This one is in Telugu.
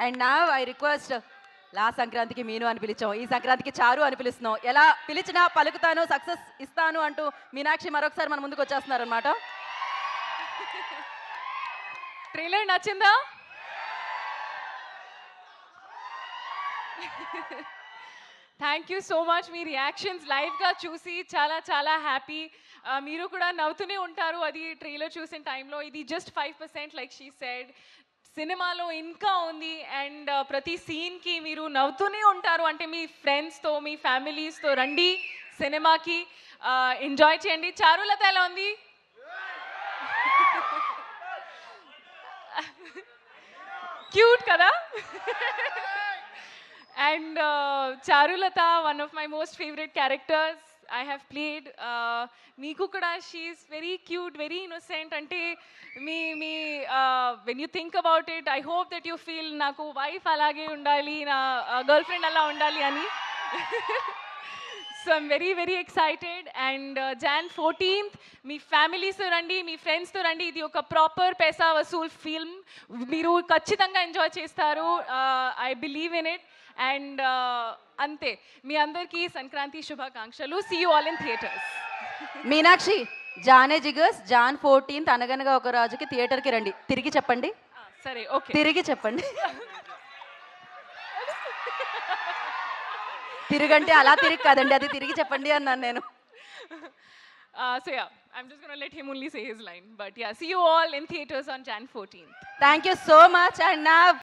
అండ్ నా ఐ రిక్వెస్ట్ లాస్ట్ సంక్రాంతికి మీను అని పిలిచాం, ఈ సంక్రాంతికి చారు అని పిలుస్తున్నాం. ఎలా పిలిచినా పలుకుతాను, సక్సెస్ ఇస్తాను అంటూ మీనాక్షి మరొకసారి మన ముందుకు వచ్చేస్తున్నారు అనమాట. ట్రైలర్ నచ్చిందా? Thank you so much. మీ రియాక్షన్స్ లైవ్గా చూసి చాలా చాలా హ్యాపీ. మీరు కూడా నవ్వుతూనే ఉంటారు అది ట్రైలర్ చూసిన టైంలో. ఇది జస్ట్ 5% లైక్ షీ సెడ్. సినిమాలో ఇంకా ఉంది అండ్ ప్రతి సీన్కి మీరు నవ్వుతూనే ఉంటారు. అంటే మీ ఫ్రెండ్స్తో మీ ఫ్యామిలీస్తో రండి సినిమాకి, ఎంజాయ్ చేయండి. చారులత ఎలా ఉంది? క్యూట్ కదా? And Charulata, one of my most favorite characters I have played. Meeku kuda, she is very cute, very innocent. Ante me when you think about it, I hope that you feel naku wife alage undali, na girlfriend alla undali ani. So I'm very very excited. And Jan 14th మీ ఫ్యామిలీస్తో రండి, మీ ఫ్రెండ్స్తో రండి. ఇది ఒక ప్రాపర్ పైసా వసూల్ ఫిల్మ్. మీరు ఖచ్చితంగా ఎంజాయ్ చేస్తారు. I believe in it. And అంతే, మీ అందరికీ సంక్రాంతి శుభాకాంక్షలు. See you all in theatres. Meenakshi, జానే జిగర్స్ జాన్ 14th అనగనగా ఒక రాజుకి థియేటర్కి రండి. తిరిగి చెప్పండి. సరే, ఓకే, తిరిగి చెప్పండి. తిరుగంటే అలా తిరిగి కాదండి, అది తిరిగి చెప్పండి అన్నాను నేను. So yeah, I'm just going to let him only say his line. But yeah, see you all in theaters on Jan 14th. Thank you so much. And now